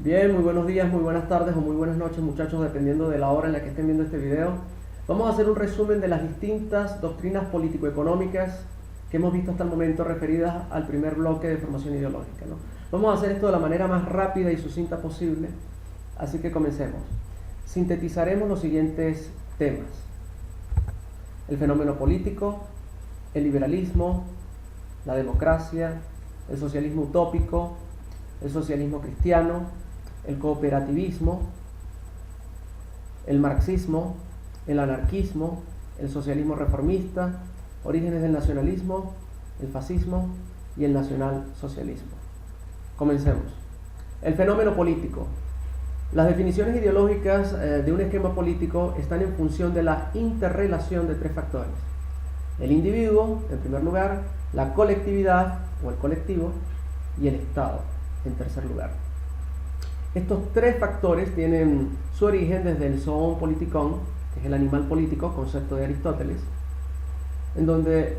Bien, muy buenos días, muy buenas tardes o muy buenas noches, muchachos, dependiendo de la hora en la que estén viendo este video. Vamos a hacer un resumen de las distintas doctrinas político-económicas que hemos visto hasta el momento referidas al primer bloque de formación ideológica, ¿no? Vamos a hacer esto de la manera más rápida y sucinta posible, así que comencemos. Sintetizaremos los siguientes temas: el fenómeno político, el liberalismo, la democracia, el socialismo utópico, el socialismo cristiano, el cooperativismo, el marxismo, el anarquismo, el socialismo reformista, orígenes del nacionalismo, el fascismo y el nacionalsocialismo. Comencemos. El fenómeno político. Las definiciones ideológicas de un esquema político están en función de la interrelación de tres factores: el individuo, en primer lugar, la colectividad o el colectivo, y el Estado, en tercer lugar. Estos tres factores tienen su origen desde el zoon politikon, que es el animal político, concepto de Aristóteles, en donde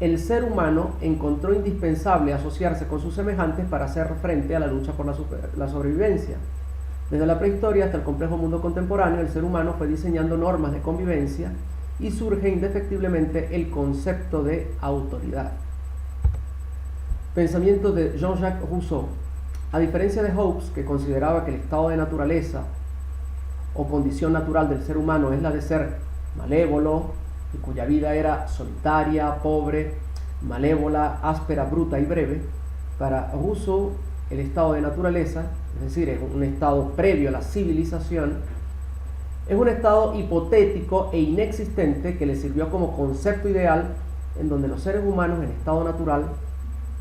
el ser humano encontró indispensable asociarse con sus semejantes para hacer frente a la lucha por la sobrevivencia. Desde la prehistoria hasta el complejo mundo contemporáneo, el ser humano fue diseñando normas de convivencia y surge indefectiblemente el concepto de autoridad. Pensamiento de Jean-Jacques Rousseau. A diferencia de Hobbes, que consideraba que el estado de naturaleza o condición natural del ser humano es la de ser malévolo, y cuya vida era solitaria, pobre, malévola, áspera, bruta y breve, para Rousseau el estado de naturaleza, es decir, es un estado previo a la civilización, es un estado hipotético e inexistente que le sirvió como concepto ideal en donde los seres humanos en estado natural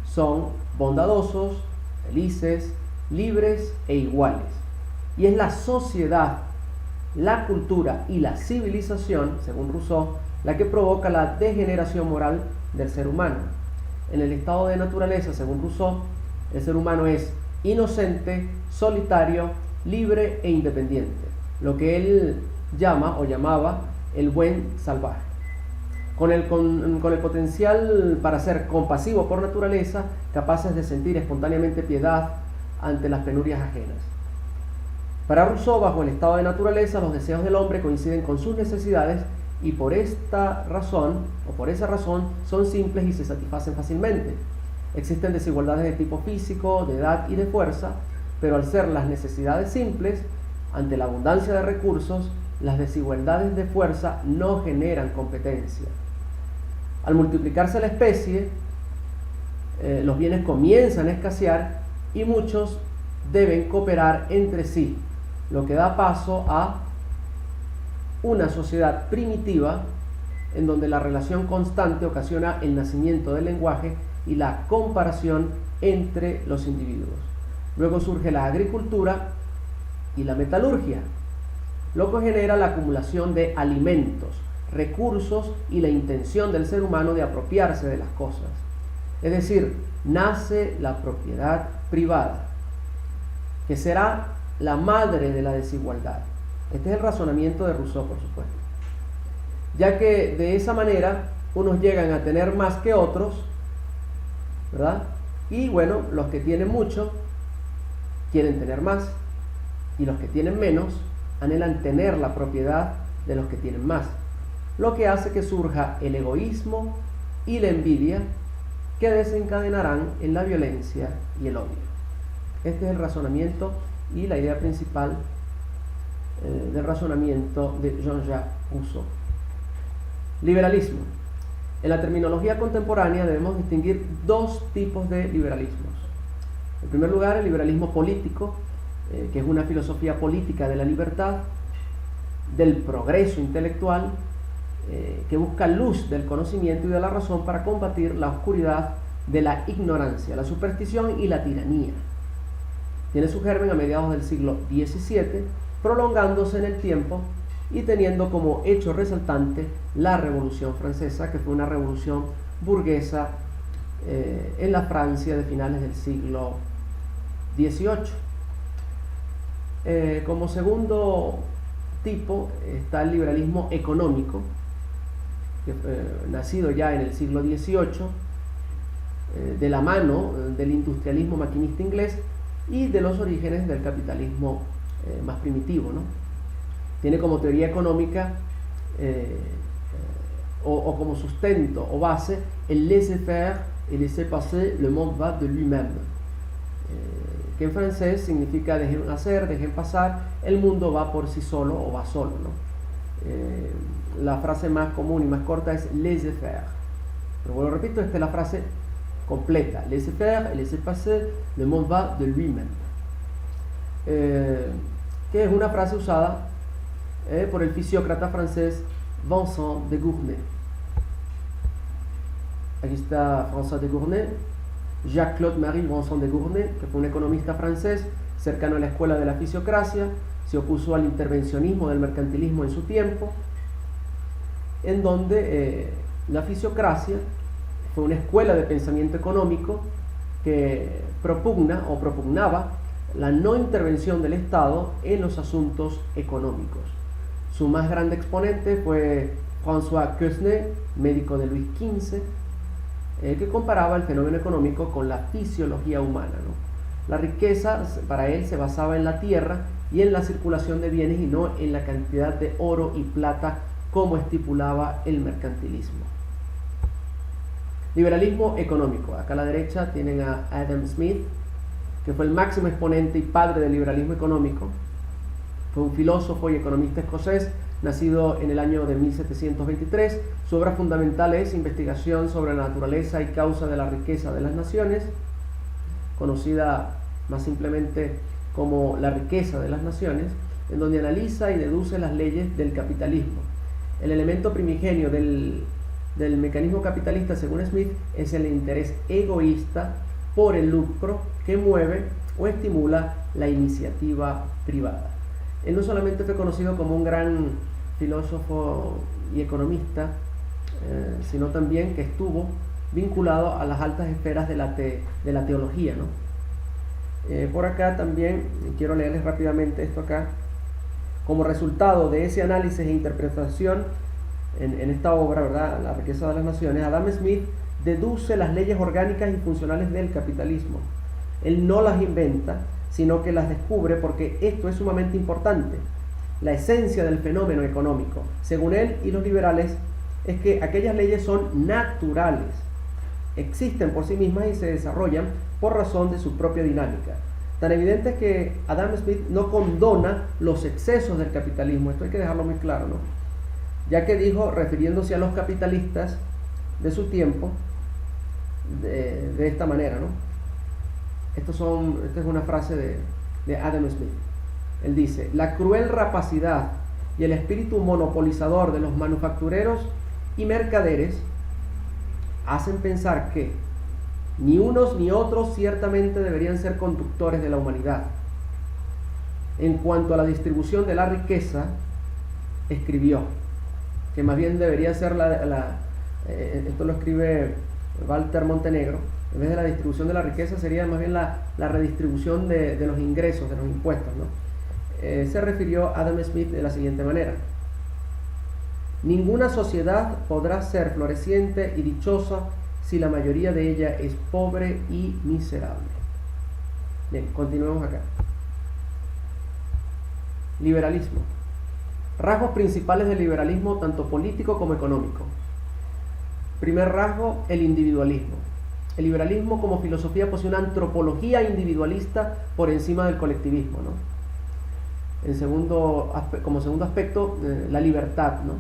son bondadosos, felices, libres e iguales. Y es la sociedad, la cultura y la civilización, según Rousseau, la que provoca la degeneración moral del ser humano. En el estado de naturaleza, según Rousseau, el ser humano es inocente, solitario, libre e independiente, lo que él llama o llamaba el buen salvaje, con el potencial para ser compasivo por naturaleza, capaces de sentir espontáneamente piedad ante las penurias ajenas. Para Rousseau, bajo el estado de naturaleza, los deseos del hombre coinciden con sus necesidades y por esa razón son simples y se satisfacen fácilmente. Existen desigualdades de tipo físico, de edad y de fuerza, pero al ser las necesidades simples, ante la abundancia de recursos, las desigualdades de fuerza no generan competencia. Al multiplicarse la especie, los bienes comienzan a escasear y muchos deben cooperar entre sí, lo que da paso a una sociedad primitiva en donde la relación constante ocasiona el nacimiento del lenguaje y la comparación entre los individuos. Luego surge la agricultura y la metalurgia, lo que genera la acumulación de alimentos, recursos y la intención del ser humano de apropiarse de las cosas. Es decir, nace la propiedad privada, que será la madre de la desigualdad. Este es el razonamiento de Rousseau, por supuesto. Ya que de esa manera unos llegan a tener más que otros, ¿verdad? Y bueno, los que tienen mucho quieren tener más, y los que tienen menos anhelan tener la propiedad de los que tienen más, lo que hace que surja el egoísmo y la envidia, que desencadenarán en la violencia y el odio. Este es el razonamiento y la idea principal del razonamiento de Jean-Jacques Rousseau. Liberalismo. En la terminología contemporánea debemos distinguir dos tipos de liberalismos. En primer lugar, el liberalismo político, que es una filosofía política de la libertad, del progreso intelectual, que busca luz del conocimiento y de la razón para combatir la oscuridad de la ignorancia, la superstición y la tiranía. Tiene su germen a mediados del siglo XVII, prolongándose en el tiempo y teniendo como hecho resaltante la Revolución Francesa, que fue una revolución burguesa en la Francia de finales del siglo XVIII. Como segundo tipo está el liberalismo económico, que, nacido ya en el siglo XVIII, de la mano del industrialismo maquinista inglés, y de los orígenes del capitalismo más primitivo, ¿no? Tiene como teoría económica o como sustento o base el laisser-faire et laisser-passer, le monde va de lui-même, que en francés significa dejen hacer, dejen pasar, el mundo va por sí solo o va solo, ¿no? La frase más común y más corta es laisser-faire, pero bueno, repito, esta es la frase completa: laisser-faire et laisser-passer, le monde va de lui-même, que es una frase usada por el fisiócrata francés Vincent de Gournay. Aquí está Vincent de Gournay, Jacques-Claude-Marie Vincent de Gournay, que fue un economista francés cercano a la escuela de la fisiocracia, se opuso al intervencionismo del mercantilismo en su tiempo, en donde la fisiocracia fue una escuela de pensamiento económico que propugnaba la no intervención del Estado en los asuntos económicos. Su más grande exponente fue François Quesnay, médico de Luis XV, que comparaba el fenómeno económico con la fisiología humana, ¿no? La riqueza para él se basaba en la tierra y en la circulación de bienes y no en la cantidad de oro y plata como estipulaba el mercantilismo. Liberalismo económico. Acá a la derecha tienen a Adam Smith, que fue el máximo exponente y padre del liberalismo económico. Fue un filósofo y economista escocés, nacido en el año de 1723. Su obra fundamental es Investigación sobre la naturaleza y causa de la riqueza de las naciones, conocida más simplemente como La riqueza de las naciones, en donde analiza y deduce las leyes del capitalismo. El elemento primigenio del mecanismo capitalista, según Smith, es el interés egoísta por el lucro que mueve o estimula la iniciativa privada. Él no solamente fue conocido como un gran filósofo y economista, sino también que estuvo vinculado a las altas esferas de la teología, ¿no? Por acá también quiero leerles rápidamente esto acá. Como resultado de ese análisis e interpretación en esta obra, ¿verdad?, La riqueza de las naciones, Adam Smith deduce las leyes orgánicas y funcionales del capitalismo. Él no las inventa, sino que las descubre, porque esto es sumamente importante. La esencia del fenómeno económico, según él y los liberales, es que aquellas leyes son naturales, existen por sí mismas y se desarrollan por razón de su propia dinámica. Tan evidente es que Adam Smith no condona los excesos del capitalismo. Esto hay que dejarlo muy claro, ¿no? Ya que dijo, refiriéndose a los capitalistas de su tiempo, de esta manera, ¿no? Esta es una frase de Adam Smith. Él dice: la cruel rapacidad y el espíritu monopolizador de los manufactureros y mercaderes hacen pensar que ni unos ni otros ciertamente deberían ser conductores de la humanidad. En cuanto a la distribución de la riqueza, escribió que más bien debería ser esto lo escribe Walter Montenegro, en vez de la distribución de la riqueza sería más bien la redistribución de los ingresos, de los impuestos, ¿no? Se refirió Adam Smith de la siguiente manera: ninguna sociedad podrá ser floreciente y dichosa si la mayoría de ella es pobre y miserable. Bien, continuemos acá. Liberalismo. Rasgos principales del liberalismo, tanto político como económico. Primer rasgo, el individualismo. El liberalismo como filosofía posee una antropología individualista por encima del colectivismo, ¿no? Como segundo aspecto, la libertad, ¿no?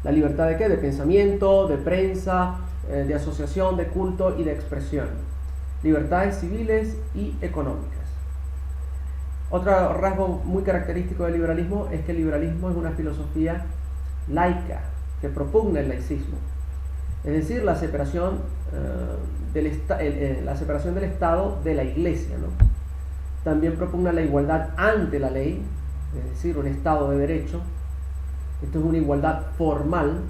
¿La libertad de qué? De pensamiento, de prensa, de asociación, de culto y de expresión. Libertades civiles y económicas. Otro rasgo muy característico del liberalismo es que el liberalismo es una filosofía laica, que propugna el laicismo. Es decir, la separación del Estado de la Iglesia, ¿no? También propugna la igualdad ante la ley, es decir, un Estado de derecho. Esto es una igualdad formal,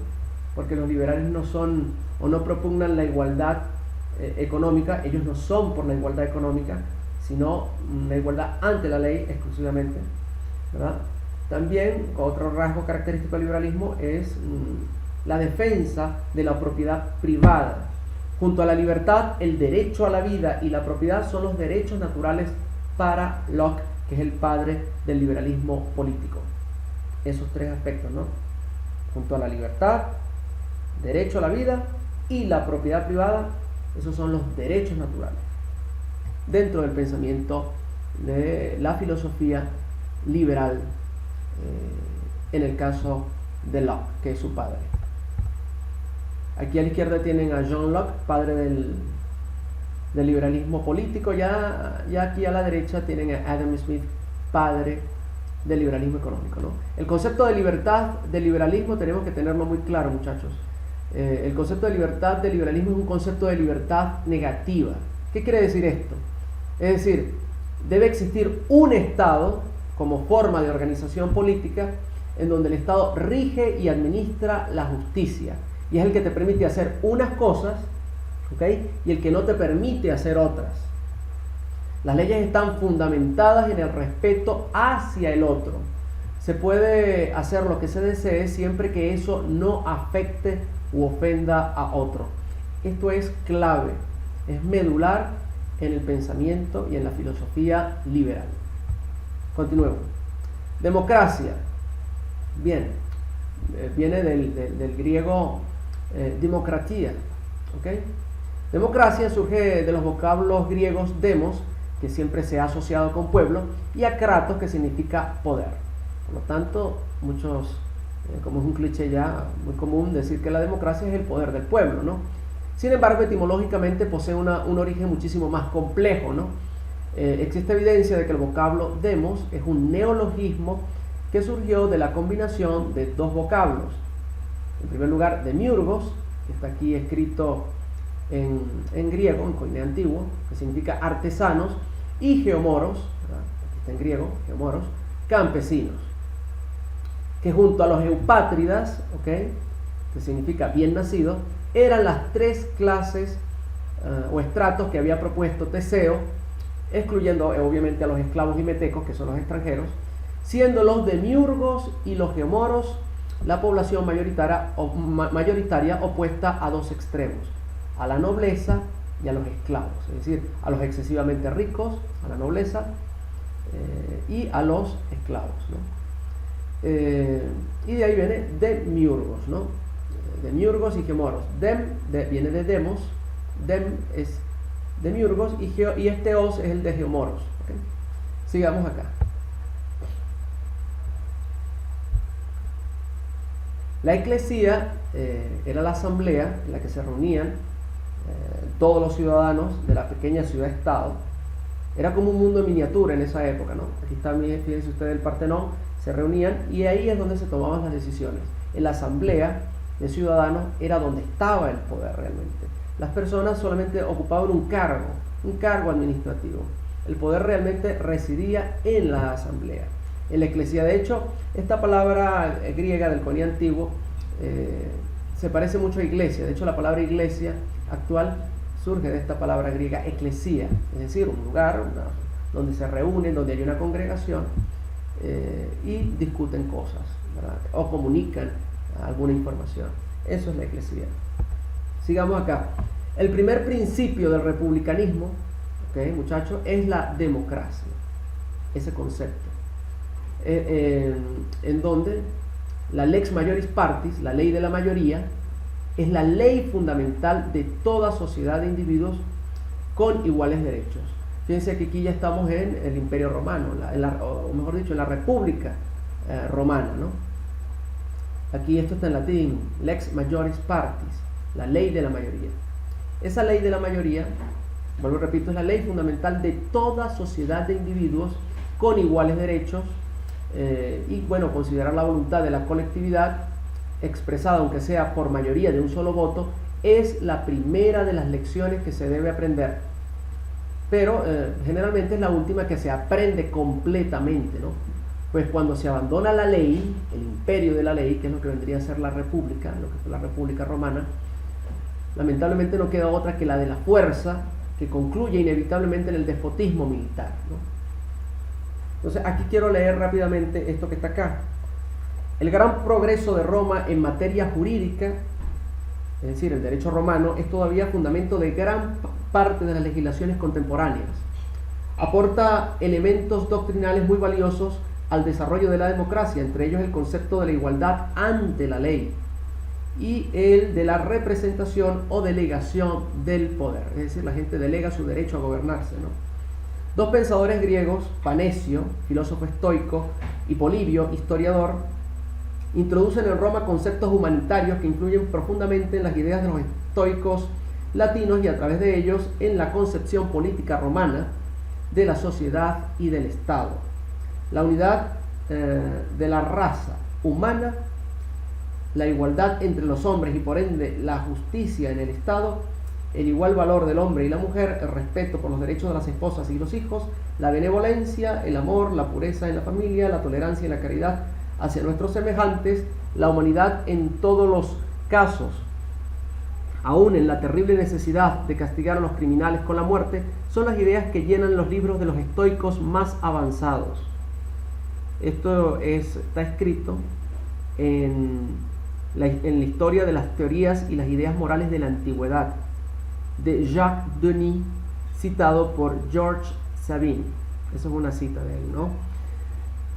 porque los liberales no son o no propugnan la igualdad económica. Ellos no son por la igualdad económica, sino la igualdad ante la ley exclusivamente, ¿verdad? También otro rasgo característico del liberalismo es la defensa de la propiedad privada. Junto a la libertad, el derecho a la vida y la propiedad son los derechos naturales para Locke, que es el padre del liberalismo político. Esos tres aspectos, ¿no? Junto a la libertad, derecho a la vida y la propiedad privada, esos son los derechos naturales dentro del pensamiento de la filosofía liberal, en el caso de Locke, que es su padre. Aquí a la izquierda tienen a John Locke, padre del liberalismo político. Ya aquí a la derecha tienen a Adam Smith, padre del liberalismo económico, ¿no? El concepto de libertad, del liberalismo, tenemos que tenerlo muy claro, muchachos. El concepto de libertad del liberalismo es un concepto de libertad negativa. ¿Qué quiere decir esto? Es decir, debe existir un Estado como forma de organización política en donde el Estado rige y administra la justicia, y es el que te permite hacer unas cosas, ¿okay?, y el que no te permite hacer otras. Las leyes están fundamentadas en el respeto hacia el otro. Se puede hacer lo que se desee siempre que eso no afecte u ofenda a otro. Esto es clave, es medular en el pensamiento y en la filosofía liberal. Continuemos. Democracia. Bien, viene del griego democratia, ¿ok? Democracia surge de los vocablos griegos demos, que siempre se ha asociado con pueblo, y a kratos, que significa poder. Por lo tanto, muchos, como es un cliché ya muy común decir que la democracia es el poder del pueblo, ¿no? Sin embargo, etimológicamente posee un origen muchísimo más complejo, ¿no? Existe evidencia de que el vocablo demos es un neologismo que surgió de la combinación de dos vocablos. En primer lugar, demiurgos, que está aquí escrito en griego, en koiné antiguo, que significa artesanos, y geomoros, ¿verdad?, aquí está en griego, geomoros, campesinos, que junto a los eupátridas, ¿okay?, que significa bien nacido, eran las tres clases o estratos que había propuesto Teseo, excluyendo obviamente a los esclavos y metecos, que son los extranjeros, siendo los demiurgos y los geomoros la población mayoritaria opuesta a dos extremos, a la nobleza y a los esclavos, es decir, a los excesivamente ricos, a la nobleza, y a los esclavos, ¿no? Y de ahí viene demiurgos, ¿no? Demiurgos y geomoros. Viene de demos, dem es demiurgos, y este os es el de geomoros, ¿okay? Sigamos acá. La eclesía era la asamblea en la que se reunían todos los ciudadanos de la pequeña ciudad-estado. Era como un mundo en miniatura en esa época, ¿no? Aquí está, fíjense ustedes, el Partenón. Se reunían y ahí es donde se tomaban las decisiones. En la asamblea de ciudadanos era donde estaba el poder realmente. Las personas solamente ocupaban un cargo administrativo. El poder realmente residía en la asamblea, en la eclesía. De hecho, esta palabra griega del koiné antiguo se parece mucho a iglesia. De hecho, la palabra iglesia actual surge de esta palabra griega eclesía, es decir, un lugar donde se reúnen, donde hay una congregación y discuten cosas, ¿verdad?, o comunican alguna información. Eso es la eclesía. Sigamos acá. El primer principio del republicanismo, ¿okay?, muchachos, es la democracia, ese concepto, en donde la lex majoris partis, la ley de la mayoría, es la ley fundamental de toda sociedad de individuos con iguales derechos. Fíjense que aquí ya estamos en el Imperio Romano, o mejor dicho, en la República Romana, ¿no? Aquí esto está en latín, lex majoris partis, la ley de la mayoría. Esa ley de la mayoría, vuelvo y repito, es la ley fundamental de toda sociedad de individuos con iguales derechos, y bueno, considerar la voluntad de la colectividad expresada, aunque sea por mayoría de un solo voto, es la primera de las lecciones que se debe aprender, pero generalmente es la última que se aprende completamente, ¿no? Pues cuando se abandona la ley, el imperio de la ley, que es lo que vendría a ser la república, lo que fue la República Romana, lamentablemente no queda otra que la de la fuerza, que concluye inevitablemente en el despotismo militar, ¿no? Entonces aquí quiero leer rápidamente esto que está acá. El gran progreso de Roma en materia jurídica, es decir, el derecho romano, es todavía fundamento de gran parte de las legislaciones contemporáneas. Aporta elementos doctrinales muy valiosos al desarrollo de la democracia, entre ellos el concepto de la igualdad ante la ley y el de la representación o delegación del poder, es decir, la gente delega su derecho a gobernarse, ¿no? Dos pensadores griegos, Panecio, filósofo estoico, y Polibio, historiador, introducen en Roma conceptos humanitarios que influyen profundamente en las ideas de los estoicos latinos y a través de ellos en la concepción política romana de la sociedad y del Estado. La unidad de la raza humana, la igualdad entre los hombres y por ende la justicia en el Estado, el igual valor del hombre y la mujer, el respeto por los derechos de las esposas y los hijos, la benevolencia, el amor, la pureza en la familia, la tolerancia y la caridad hacia nuestros semejantes, la humanidad en todos los casos, aún en la terrible necesidad de castigar a los criminales con la muerte, son las ideas que llenan los libros de los estoicos más avanzados. Esto está escrito en la historia de las teorías y las ideas morales de la antigüedad, de Jacques Denis, citado por George Sabine. Esa es una cita de él, ¿no?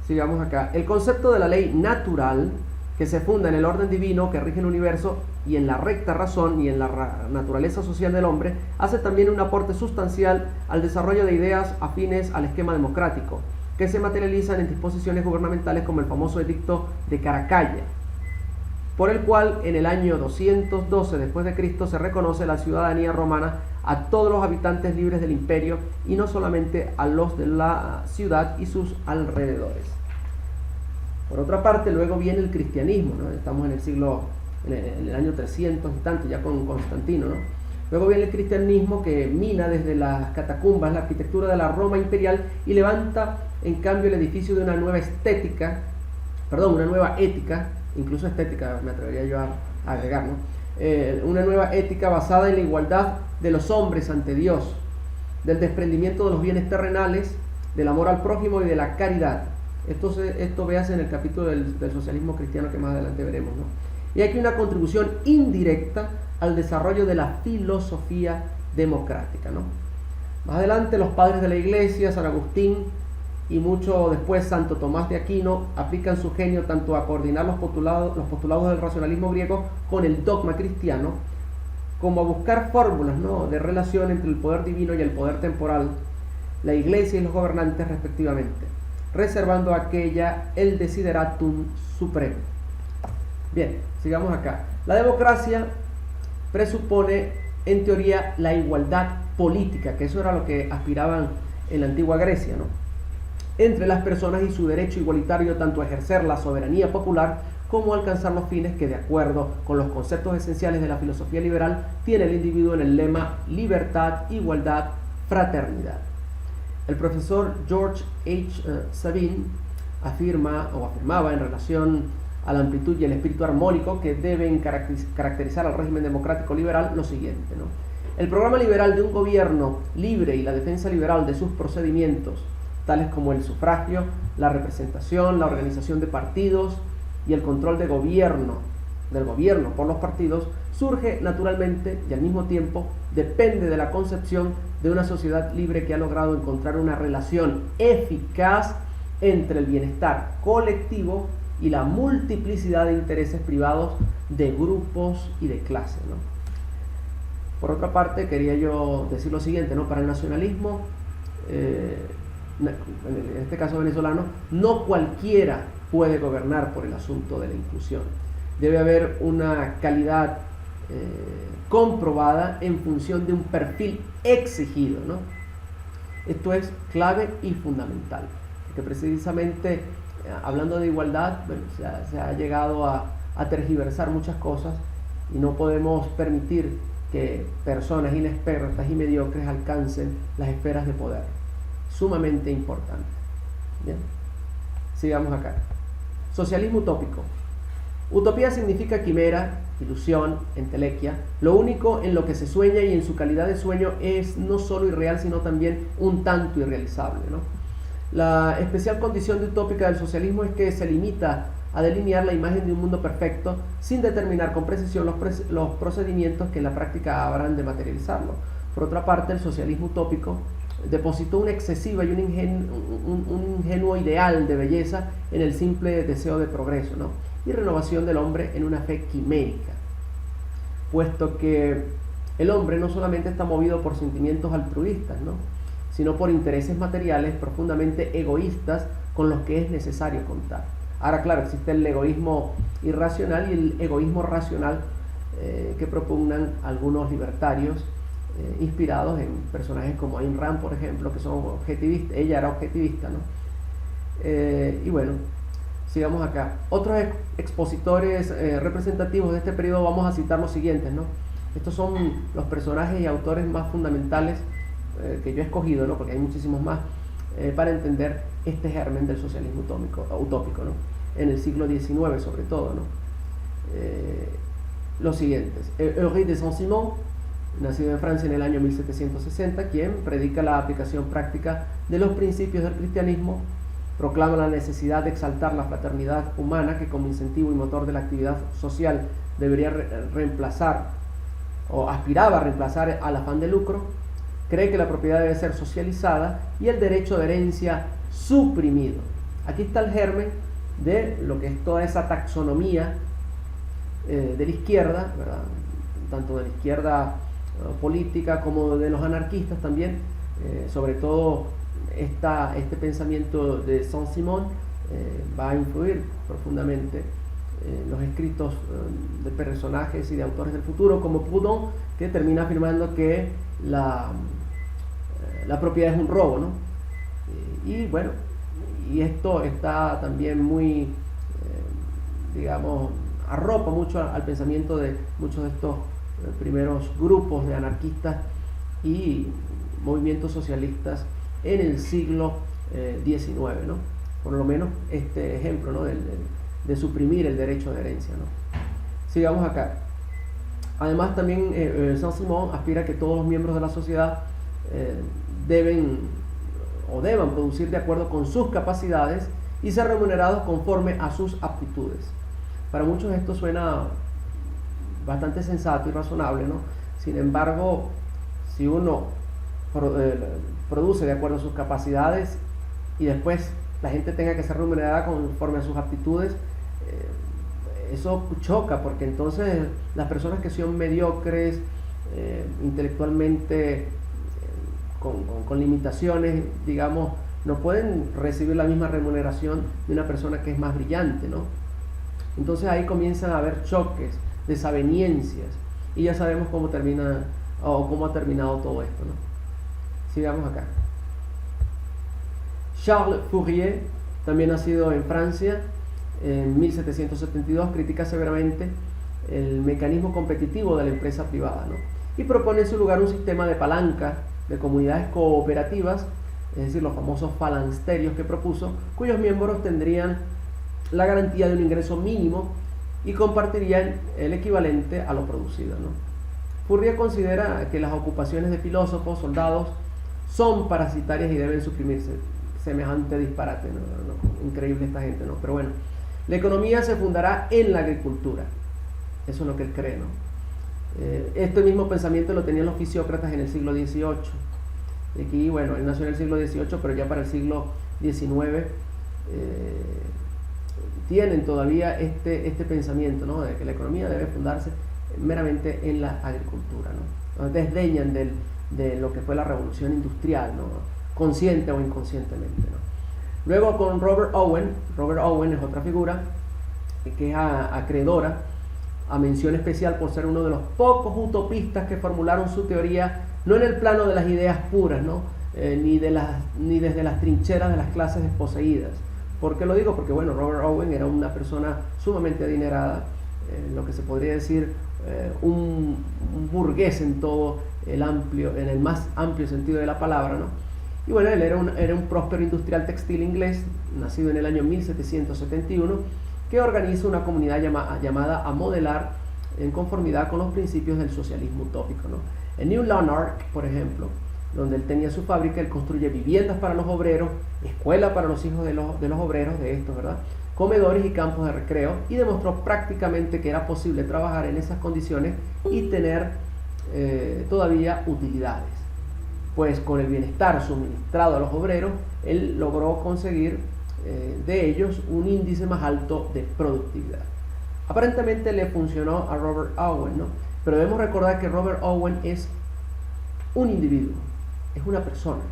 Sigamos acá. El concepto de la ley natural, que se funda en el orden divino que rige el universo y en la recta razón y en la naturaleza social del hombre, hace también un aporte sustancial al desarrollo de ideas afines al esquema democrático, que se materializan en disposiciones gubernamentales como el famoso edicto de Caracalla, por el cual en el año 212 después de Cristo se reconoce la ciudadanía romana a todos los habitantes libres del imperio y no solamente a los de la ciudad y sus alrededores. Por otra parte, luego viene el cristianismo, ¿no? Estamos en el año 300 y tanto, ya con Constantino, ¿no? Luego viene el cristianismo que mina desde las catacumbas la arquitectura de la Roma imperial y levanta en cambio el edificio de una nueva ética, incluso estética me atrevería yo a agregar, ¿no? Una nueva ética basada en la igualdad de los hombres ante Dios, del desprendimiento de los bienes terrenales, del amor al prójimo y de la caridad. Esto veas en el capítulo del socialismo cristiano que más adelante veremos, ¿no? Y aquí una contribución indirecta al desarrollo de la filosofía democrática, ¿no? Más adelante los padres de la iglesia, San Agustín y mucho después Santo Tomás de Aquino, aplican su genio tanto a coordinar los postulados del racionalismo griego con el dogma cristiano, como a buscar fórmulas, ¿no?, de relación entre el poder divino y el poder temporal, la iglesia y los gobernantes respectivamente, reservando a aquella el desideratum supremo. Bien, sigamos acá. La democracia presupone en teoría la igualdad política, que eso era lo que aspiraban en la antigua Grecia, ¿no?, entre las personas y su derecho igualitario tanto a ejercer la soberanía popular como a alcanzar los fines que, de acuerdo con los conceptos esenciales de la filosofía liberal, tiene el individuo en el lema libertad, igualdad, fraternidad. El profesor George H. Sabine afirmaba en relación a la amplitud y el espíritu armónico que deben caracterizar al régimen democrático liberal lo siguiente, ¿no? El programa liberal de un gobierno libre y la defensa liberal de sus procedimientos, tales como el sufragio, la representación, la organización de partidos y el control del gobierno por los partidos, surge naturalmente y al mismo tiempo depende de la concepción de una sociedad libre que ha logrado encontrar una relación eficaz entre el bienestar colectivo y la multiplicidad de intereses privados de grupos y de clases, ¿no? Por otra parte, quería yo decir lo siguiente, ¿no? Para el nacionalismo, en este caso venezolano, no cualquiera puede gobernar por el asunto de la inclusión. Debe haber una calidad comprobada en función de un perfil exigido, ¿no? Esto es clave y fundamental, porque precisamente hablando de igualdad, bueno, se ha llegado a tergiversar muchas cosas y no podemos permitir que personas inexpertas y mediocres alcancen las esferas de poder. Sumamente importante. Bien, sigamos acá. Socialismo utópico. Utopía significa quimera, ilusión, entelequia. Lo único en lo que se sueña y en su calidad de sueño es no solo irreal, sino también un tanto irrealizable, ¿no? La especial condición de utópica del socialismo es que se limita a delinear la imagen de un mundo perfecto sin determinar con precisión los procedimientos que en la práctica habrán de materializarlo. Por otra parte, el socialismo utópico depositó una excesiva y un ingenuo ideal de belleza en el simple deseo de progreso, ¿no? Y renovación del hombre en una fe quimérica, puesto que el hombre no solamente está movido por sentimientos altruistas, ¿no?, sino por intereses materiales profundamente egoístas con los que es necesario contar. Ahora, claro, existe el egoísmo irracional y el egoísmo racional que propugnan algunos libertarios inspirados en personajes como Ayn Rand, por ejemplo, que son objetivistas. Ella era objetivista, ¿no? Y bueno, sigamos acá. Otros expositores representativos de este periodo, vamos a citar los siguientes, ¿no? Estos son los personajes y autores más fundamentales que yo he escogido, ¿no?, porque hay muchísimos más, para entender este germen del socialismo utópico, ¿no?, en el siglo XIX sobre todo, ¿no? Los siguientes: Henri de Saint-Simon, nacido en Francia en el año 1760, quien predica la aplicación práctica de los principios del cristianismo, proclama la necesidad de exaltar la fraternidad humana, que como incentivo y motor de la actividad social debería reemplazar, o aspiraba a reemplazar, al afán de lucro. Cree que la propiedad debe ser socializada y el derecho de herencia suprimido. Aquí está el germen de lo que es toda esa taxonomía de la izquierda, ¿verdad?, tanto de la izquierda política como de los anarquistas también, sobre todo este pensamiento de Saint-Simon va a influir profundamente en los escritos de personajes y de autores del futuro, como Proudhon, que termina afirmando que la propiedad es un robo, ¿no? Y bueno, y esto está también muy, digamos, arropa mucho al pensamiento de muchos de estos primeros grupos de anarquistas y movimientos socialistas en el siglo XIX, ¿no? Por lo menos este ejemplo, ¿no?, de suprimir el derecho de herencia, ¿no? Sigamos acá. Además, también Saint-Simon aspira a que todos los miembros de la sociedad deban producir de acuerdo con sus capacidades y ser remunerados conforme a sus aptitudes. Para muchos esto suena bastante sensato y razonable, ¿no? Sin embargo, si uno produce de acuerdo a sus capacidades y después la gente tenga que ser remunerada conforme a sus aptitudes, eso choca, porque entonces las personas que son mediocres, intelectualmente, con limitaciones, digamos, no pueden recibir la misma remuneración de una persona que es más brillante, ¿no? Entonces ahí comienzan a haber choques, desavenencias, y ya sabemos cómo termina, o cómo ha terminado todo esto, ¿no? Sigamos acá. Charles Fourier, también nacido en Francia en 1772, critica severamente el mecanismo competitivo de la empresa privada, ¿no?, y propone en su lugar un sistema de palanca de comunidades cooperativas, es decir, los famosos falansterios que propuso, cuyos miembros tendrían la garantía de un ingreso mínimo y compartirían el equivalente a lo producido, ¿no? Fourier considera que las ocupaciones de filósofos, soldados, son parasitarias y deben suprimirse. Semejante disparate, ¿no? Increíble esta gente, ¿no? Pero bueno, la economía se fundará en la agricultura. Eso es lo que él cree, ¿no? Este mismo pensamiento lo tenían los fisiócratas en el siglo XVIII. Aquí, bueno, él nació en el siglo XVIII, pero ya para el siglo XIX tienen todavía este pensamiento, ¿no?, de que la economía debe fundarse meramente en la agricultura, ¿no? Desdeñan de lo que fue la revolución industrial, ¿no?, consciente o inconscientemente, ¿no? Luego con Robert Owen es otra figura que es acreedora a mención especial por ser uno de los pocos utopistas que formularon su teoría no en el plano de las ideas puras, ¿no?, ni desde las trincheras de las clases desposeídas. ¿Por qué lo digo? Porque bueno, Robert Owen era una persona sumamente adinerada, lo que se podría decir un burgués en en el más amplio sentido de la palabra, ¿no? Y bueno, él era un próspero industrial textil inglés, nacido en el año 1771, que organiza una comunidad llamada a modelar en conformidad con los principios del socialismo utópico, ¿no? En New Lanark, por ejemplo, donde él tenía su fábrica, él construye viviendas para los obreros, escuela para los hijos de los obreros de estos, ¿verdad?, comedores y campos de recreo, y demostró prácticamente que era posible trabajar en esas condiciones y tener todavía utilidades. pues con el bienestar suministrado a los obreros, él logró conseguir de ellos un índice más alto de productividad. Aparentemente le funcionó a Robert Owen, ¿no? Pero debemos recordar que Robert Owen es un individuo, es una persona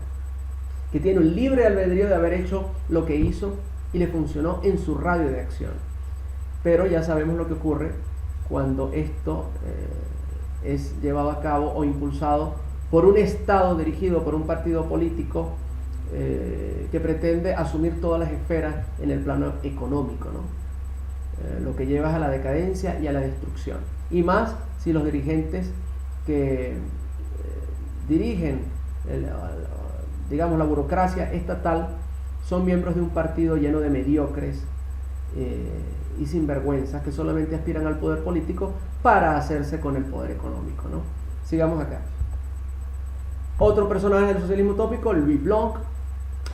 que tiene un libre albedrío de haber hecho lo que hizo y le funcionó en su radio de acción. Pero ya sabemos lo que ocurre cuando esto es llevado a cabo o impulsado por un Estado dirigido por un partido político que pretende asumir todas las esferas en el plano económico, ¿no? Lo que lleva a la decadencia y a la destrucción. Y más si los dirigentes que dirigen digamos la burocracia estatal son miembros de un partido lleno de mediocres y sinvergüenzas que solamente aspiran al poder político para hacerse con el poder económico, ¿no? Sigamos acá. Otro personaje del socialismo utópico, Louis Blanc,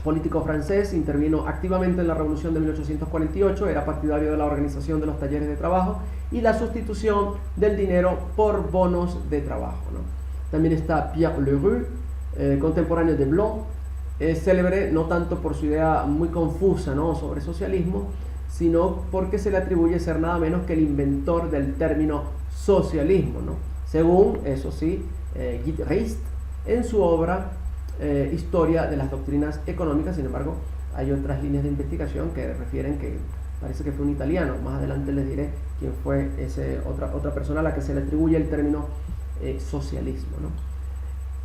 político francés, intervino activamente en la revolución de 1848, era partidario de la organización de los talleres de trabajo y la sustitución del dinero por bonos de trabajo, ¿no? También está Pierre Leroux, contemporáneo de Blanc, célebre no tanto por su idea muy confusa, ¿no?, sobre socialismo, sino porque se le atribuye ser nada menos que el inventor del término socialismo, ¿no? Según, eso sí, Guy Reist, en su obra Historia de las Doctrinas Económicas. Sin embargo, hay otras líneas de investigación que refieren que parece que fue un italiano. Más adelante les diré quién fue otra persona a la que se le atribuye el término socialismo, ¿no?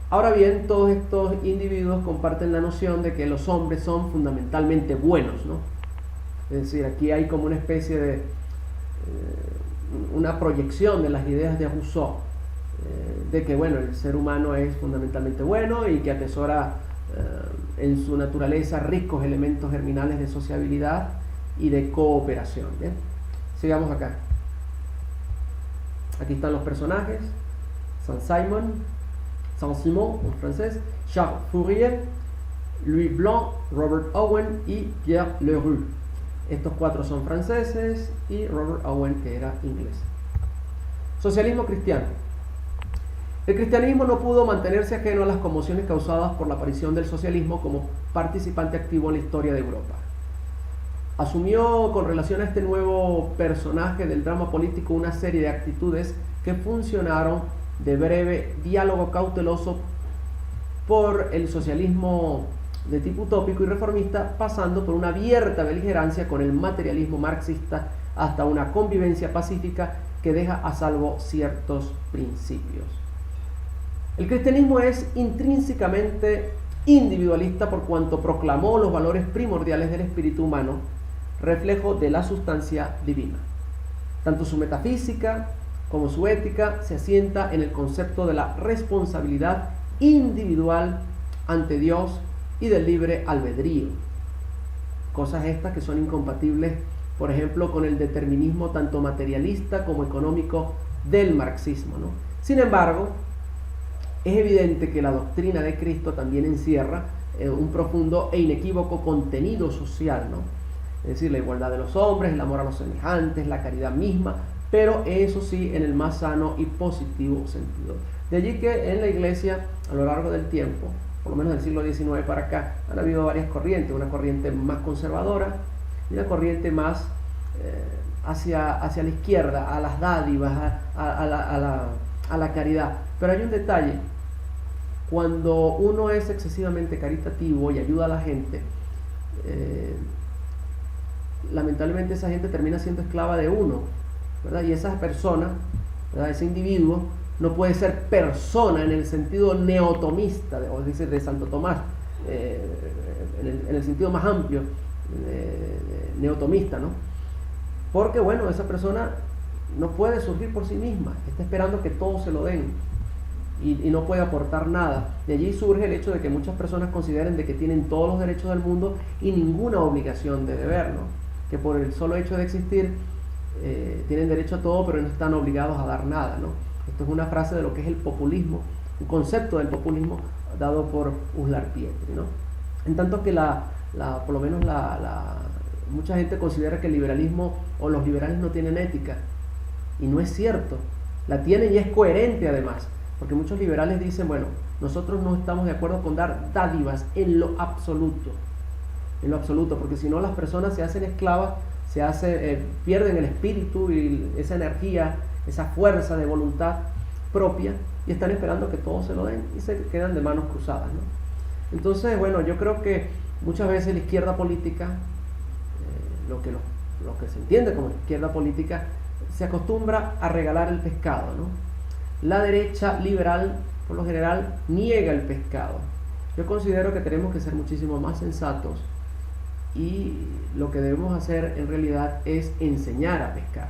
Ahora bien, todos estos individuos comparten la noción de que los hombres son fundamentalmente buenos, ¿no? Es decir, aquí hay como una especie de una proyección de las ideas de Rousseau, de que bueno, el ser humano es fundamentalmente bueno y que atesora en su naturaleza ricos elementos germinales de sociabilidad y de cooperación. ¿Bien? Sigamos acá. Aquí están los personajes: Saint-Simon en francés, Charles Fourier, Louis Blanc, Robert Owen y Pierre Leroux. Estos cuatro son franceses y Robert Owen, que era inglés. Socialismo cristiano. El cristianismo no pudo mantenerse ajeno a las conmociones causadas por la aparición del socialismo como participante activo en la historia de Europa. Asumió con relación a este nuevo personaje del drama político una serie de actitudes que funcionaron de breve diálogo cauteloso por el socialismo de tipo utópico y reformista, pasando por una abierta beligerancia con el materialismo marxista hasta una convivencia pacífica que deja a salvo ciertos principios. El cristianismo es intrínsecamente individualista por cuanto proclamó los valores primordiales del espíritu humano, reflejo de la sustancia divina. Tanto su metafísica como su ética se asienta en el concepto de la responsabilidad individual ante Dios y del libre albedrío. Cosas estas que son incompatibles, por ejemplo, con el determinismo tanto materialista como económico del marxismo, ¿no? Sin embargo, es evidente que la doctrina de Cristo también encierra un profundo e inequívoco contenido social, ¿no? Es decir, la igualdad de los hombres, el amor a los semejantes, la caridad misma, pero eso sí en el más sano y positivo sentido. De allí que en la Iglesia, a lo largo del tiempo, por lo menos del siglo XIX para acá, han habido varias corrientes, una corriente más conservadora y una corriente más hacia la izquierda, a las dádivas, a la caridad. Pero hay un detalle: cuando uno es excesivamente caritativo y ayuda a la gente, lamentablemente esa gente termina siendo esclava de uno, ¿verdad? Y esa persona, ¿verdad?, ese individuo no puede ser persona en el sentido neotomista, o decir, de Santo Tomás, en el sentido más amplio, neotomista, ¿no? Porque bueno, esa persona no puede surgir por sí misma, está esperando que todos se lo den y no puede aportar nada. De allí surge el hecho de que muchas personas consideren de que tienen todos los derechos del mundo y ninguna obligación de deber, ¿no? Que por el solo hecho de existir tienen derecho a todo, pero no están obligados a dar nada, ¿no? Esto es una frase de lo que es el populismo, un concepto del populismo dado por Uslar Pietri, ¿no? En tanto que por lo menos mucha gente considera que el liberalismo o los liberales no tienen ética, y no es cierto. La tienen y es coherente además, porque muchos liberales dicen, bueno, nosotros no estamos de acuerdo con dar dádivas en lo absoluto, porque si no las personas se hacen esclavas, pierden el espíritu y esa energía, esa fuerza de voluntad propia, y están esperando que todos se lo den y se quedan de manos cruzadas, ¿no? Entonces, bueno, yo creo que muchas veces la izquierda política, lo que se entiende como izquierda política, se acostumbra a regalar el pescado, ¿no? La derecha liberal, por lo general, niega el pescado. Yo considero que tenemos que ser muchísimo más sensatos y lo que debemos hacer en realidad es enseñar a pescar.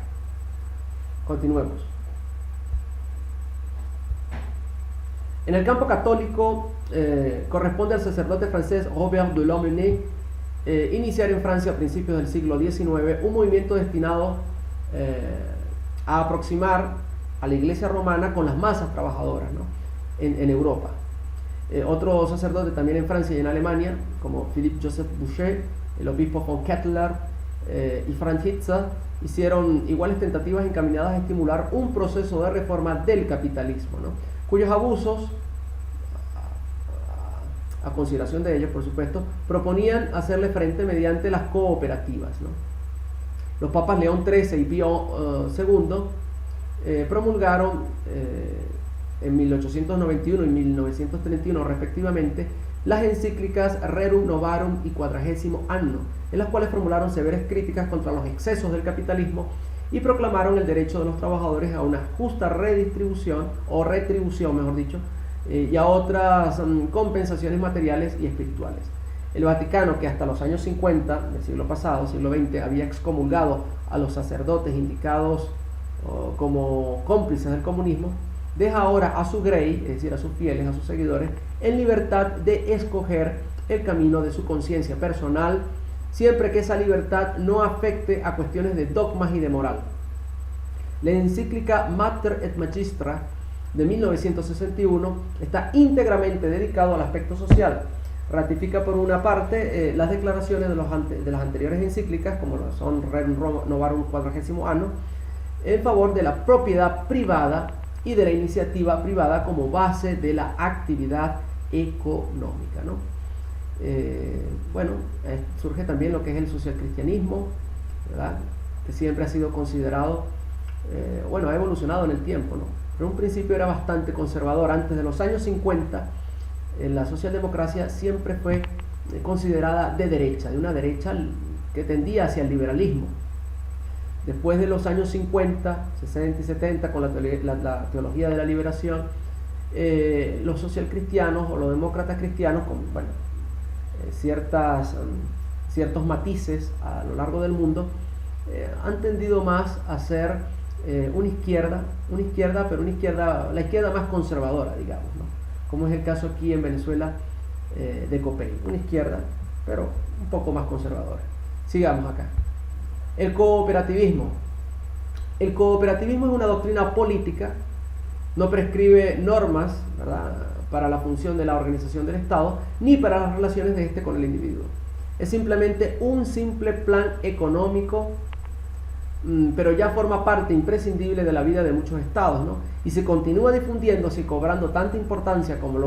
Continuemos. En el campo católico corresponde al sacerdote francés Robert de Lamennais iniciar en Francia a principios del siglo XIX un movimiento destinado a aproximar a la iglesia romana con las masas trabajadoras, ¿no? en Europa. Otro sacerdote también en Francia y en Alemania, como Philippe Joseph Boucher, el obispo von Kettler y Franz Hitzer, hicieron iguales tentativas encaminadas a estimular un proceso de reforma del capitalismo, ¿no? Cuyos abusos, a consideración de ellos por supuesto, proponían hacerle frente mediante las cooperativas, ¿no? Los papas León XIII y Pío II promulgaron en 1891 y 1931 respectivamente las encíclicas Rerum Novarum y Quadragesimo Anno, en las cuales formularon severas críticas contra los excesos del capitalismo y proclamaron el derecho de los trabajadores a una justa redistribución, o retribución mejor dicho, y a otras compensaciones materiales y espirituales. El Vaticano, que hasta los años 50 del siglo pasado, siglo XX, había excomulgado a los sacerdotes indicados como cómplices del comunismo, deja ahora a su grey, es decir, a sus fieles, a sus seguidores, en libertad de escoger el camino de su conciencia personal, siempre que esa libertad no afecte a cuestiones de dogmas y de moral. La encíclica Mater et Magistra de 1961 está íntegramente dedicado al aspecto social. Ratifica por una parte las declaraciones de las anteriores encíclicas, como son Rerum Novarum Quadragesimo Anno, en favor de la propiedad privada y de la iniciativa privada como base de la actividad económica, ¿no? Surge también lo que es el socialcristianismo, ¿verdad? Que siempre ha sido considerado, ha evolucionado en el tiempo, ¿no? Pero en un principio era bastante conservador. Antes de los años 50, la socialdemocracia siempre fue considerada de derecha, de una derecha que tendía hacia el liberalismo. Después de los años 50, 60 y 70, con la teología de la liberación, los socialcristianos o los demócratas cristianos, con ciertos matices a lo largo del mundo, han tendido más a ser la izquierda más conservadora, digamos, ¿no? Como es el caso aquí en Venezuela de Copey, una izquierda, pero un poco más conservadora. Sigamos acá. El cooperativismo. El cooperativismo es una doctrina política, no prescribe normas, ¿verdad?, para la función de la organización del Estado, ni para las relaciones de este con el individuo. Es simplemente un simple plan económico, pero ya forma parte imprescindible de la vida de muchos estados, ¿no? Y se continúa difundiéndose y cobrando tanta importancia como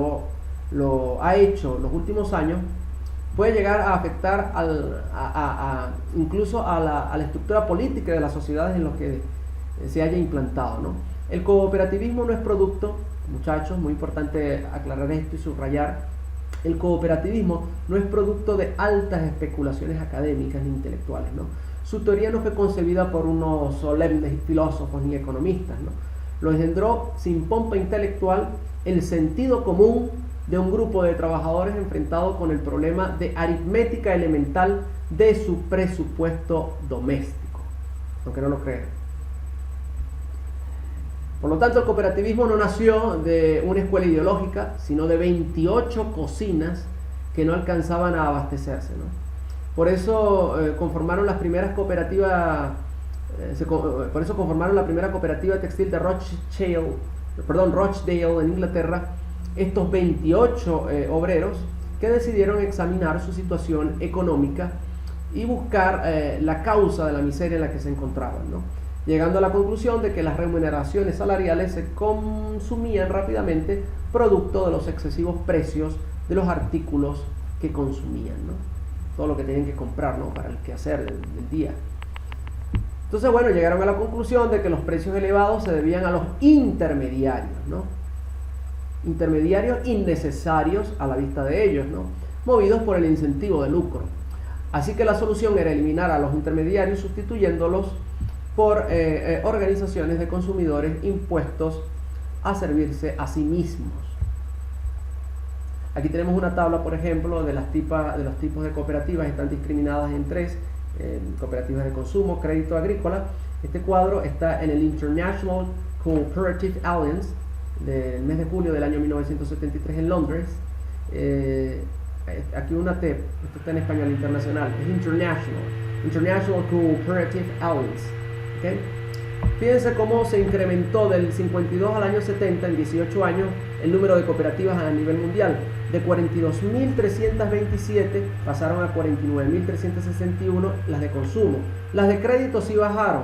lo ha hecho en los últimos años, puede llegar a afectar incluso a la estructura política de las sociedades en las que se haya implantado, ¿no? El cooperativismo no es producto, muchachos, muy importante aclarar esto y subrayar, el cooperativismo no es producto de altas especulaciones académicas ni intelectuales, ¿no? Su teoría no fue concebida por unos solemnes filósofos ni economistas, ¿no? Lo engendró sin pompa intelectual el sentido común de un grupo de trabajadores enfrentado con el problema de aritmética elemental de su presupuesto doméstico, aunque no lo crean. Por lo tanto, el cooperativismo no nació de una escuela ideológica, sino de 28 cocinas que no alcanzaban a abastecerse, ¿no? Por eso conformaron la primera cooperativa textil de Rochdale en Inglaterra, estos 28 obreros que decidieron examinar su situación económica y buscar la causa de la miseria en la que se encontraban, ¿no? llegando a la conclusión de que las remuneraciones salariales se consumían rápidamente producto de los excesivos precios de los artículos que consumían, ¿no? Todo lo que tienen que comprar, ¿no? Para el quehacer del día. Entonces, bueno, llegaron a la conclusión de que los precios elevados se debían a los intermediarios, ¿no? Intermediarios innecesarios a la vista de ellos, ¿no? Movidos por el incentivo de lucro. Así que la solución era eliminar a los intermediarios sustituyéndolos por organizaciones de consumidores impuestos a servirse a sí mismos. Aquí tenemos una tabla, por ejemplo, de los tipos de cooperativas. Están discriminadas en tres: cooperativas de consumo, crédito agrícola. Este cuadro está en el International Cooperative Alliance del mes de julio del año 1973 en Londres. Aquí una T, esto está en español internacional, es International Cooperative Alliance. ¿Okay? Fíjense cómo se incrementó del 52 al año 70, en 18 años, el número de cooperativas a nivel mundial. De 42.327 pasaron a 49.361 las de consumo. Las de crédito sí bajaron,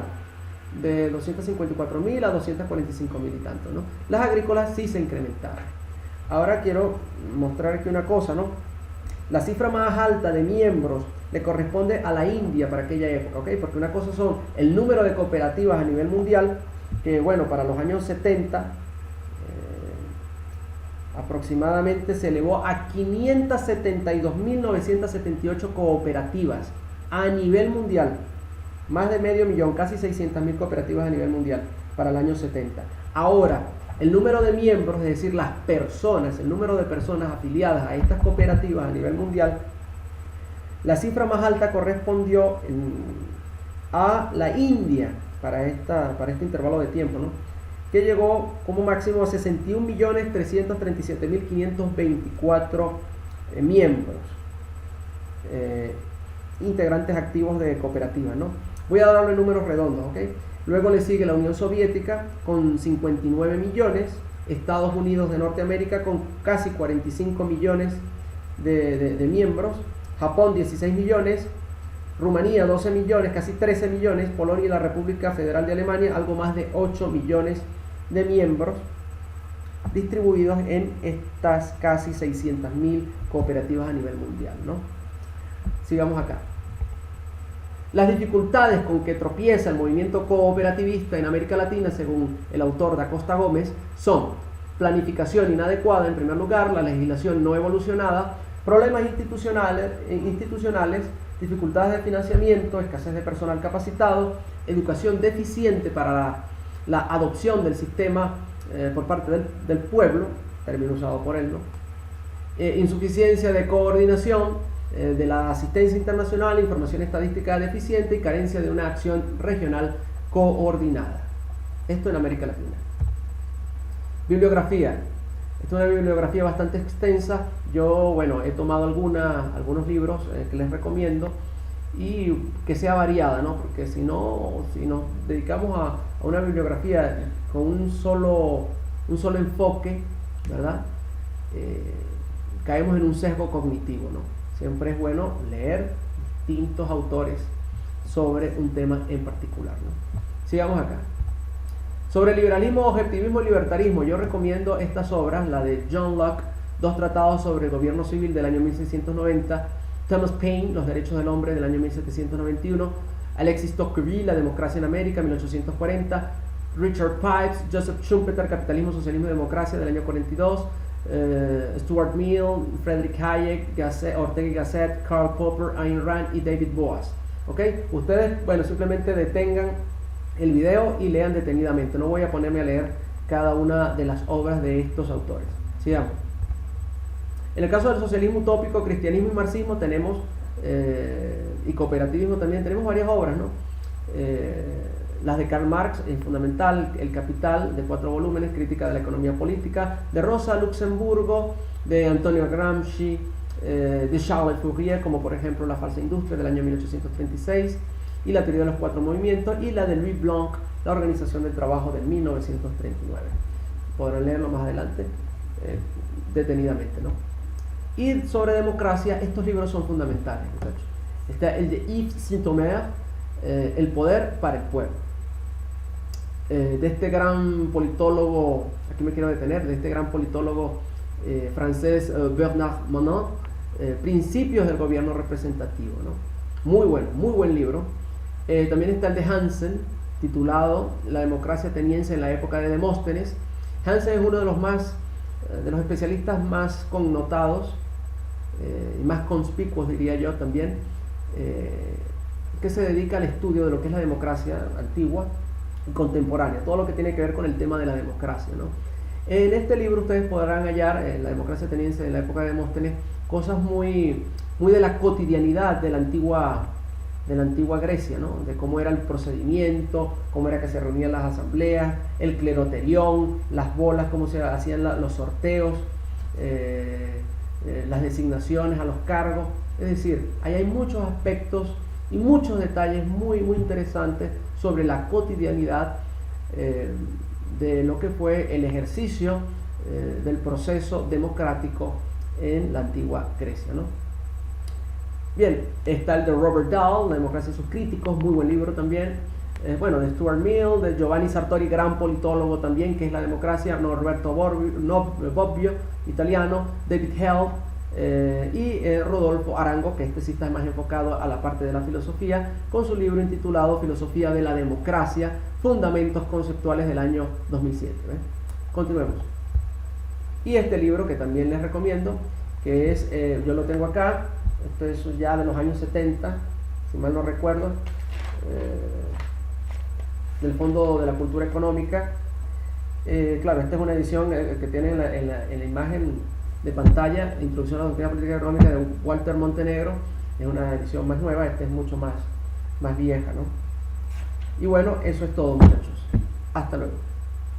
de 254.000 a 245.000 y tanto, ¿no? Las agrícolas sí se incrementaron. Ahora quiero mostrar aquí una cosa, ¿no? La cifra más alta de miembros le corresponde a la India para aquella época, ¿ok? Porque una cosa son el número de cooperativas a nivel mundial, que bueno, para los años 70 aproximadamente se elevó a 572.978 cooperativas a nivel mundial. Más de medio millón, casi 600.000 cooperativas a nivel mundial para el año 70. Ahora, el número de miembros, es decir, las personas, el número de personas afiliadas a estas cooperativas a nivel mundial, la cifra más alta correspondió a la India para este intervalo de tiempo, ¿no? Que llegó como máximo a 61.337.524 miembros, integrantes activos de cooperativas, ¿no? Voy a darle números redondos, ¿ok? Luego le sigue la Unión Soviética con 59 millones, Estados Unidos de Norteamérica con casi 45 millones de miembros, Japón 16 millones, Rumanía 12 millones, casi 13 millones, Polonia y la República Federal de Alemania algo más de 8 millones de miembros distribuidos en estas casi 600.000 cooperativas a nivel mundial, ¿no? Sigamos acá. Las dificultades con que tropieza el movimiento cooperativista en América Latina, según el autor Da Costa Gómez, son planificación inadecuada en primer lugar, la legislación no evolucionada, problemas institucionales, dificultades de financiamiento, escasez de personal capacitado, educación deficiente para la adopción del sistema por parte del pueblo, término usado por él, ¿no? Insuficiencia de coordinación de la asistencia internacional, información estadística deficiente y carencia de una acción regional coordinada. Esto en América Latina. Bibliografía. Esta es una bibliografía bastante extensa. Yo, bueno, he tomado algunos libros que les recomiendo y que sea variada, ¿no? Porque si nos dedicamos a una bibliografía con un solo enfoque, ¿verdad? Caemos en un sesgo cognitivo, ¿no? Siempre es bueno leer distintos autores sobre un tema en particular, ¿no? Sigamos acá. Sobre liberalismo, objetivismo y libertarismo, yo recomiendo estas obras, la de John Locke, Dos tratados sobre el gobierno civil del año 1690, Thomas Paine, Los derechos del hombre del año 1791, Alexis Tocqueville, La democracia en América, 1840, Richard Pipes, Joseph Schumpeter, Capitalismo, Socialismo y Democracia del año 42, Stuart Mill, Friedrich Hayek, Ortega y Gasset, Karl Popper, Ayn Rand y David Boas. ¿Ok? Ustedes, bueno, simplemente detengan el video y lean detenidamente. No voy a ponerme a leer cada una de las obras de estos autores. Sigamos. En el caso del socialismo utópico, cristianismo y marxismo tenemos, y cooperativismo también, tenemos varias obras, ¿no? Las de Karl Marx, fundamental, El Capital, de 4 volúmenes, Crítica de la economía política, de Rosa Luxemburgo, de Antonio Gramsci, de Charles Fourier, como por ejemplo La falsa industria del año 1836, y la teoría de los 4 movimientos, y la de Louis Blanc, La organización del trabajo de 1939. Podrán leerlo más adelante detenidamente, ¿no? Y sobre democracia, estos libros son fundamentales, muchachos. Está el de Yves Saint-Omer, El poder para el pueblo. de este gran politólogo, aquí me quiero detener, de este gran politólogo francés Bernard Monod, Principios del Gobierno Representativo, ¿no? Muy bueno, muy buen libro. También está el de Hansen, titulado La democracia ateniense en la época de Demóstenes. Hansen es uno de los especialistas más connotados y más conspicuos, diría yo también, que se dedica al estudio de lo que es la democracia antigua y contemporánea, todo lo que tiene que ver con el tema de la democracia, ¿no? En este libro ustedes podrán hallar en la democracia ateniense en la época de Demóstenes cosas muy de la cotidianidad de la antigua Grecia, ¿no? De cómo era el procedimiento, cómo era que se reunían las asambleas, el cleroterión, las bolas, cómo se hacían los sorteos, las designaciones a los cargos. Es decir, ahí hay muchos aspectos y muchos detalles muy interesantes sobre la cotidianidad de lo que fue el ejercicio del proceso democrático en la antigua Grecia, ¿no? Bien, está el de Robert Dahl, La democracia y sus críticos, muy buen libro también. Bueno, de Stuart Mill, de Giovanni Sartori, gran politólogo también, que es La democracia, Norberto Bobbio, italiano, David Held y Rodolfo Arango, que este sí está más enfocado a la parte de la filosofía, con su libro intitulado Filosofía de la democracia, Fundamentos conceptuales, del año 2007. Continuemos. Y este libro que también les recomiendo, que es, yo lo tengo acá, esto es ya de los años 70, si mal no recuerdo, del Fondo de la Cultura Económica. Claro, esta es una edición que tiene en la imagen de pantalla, Introducción a la Doctrina Política y Económica, de Walter Montenegro. Es una edición más nueva, esta es mucho más vieja, ¿no? Y bueno, eso es todo, muchachos. Hasta luego.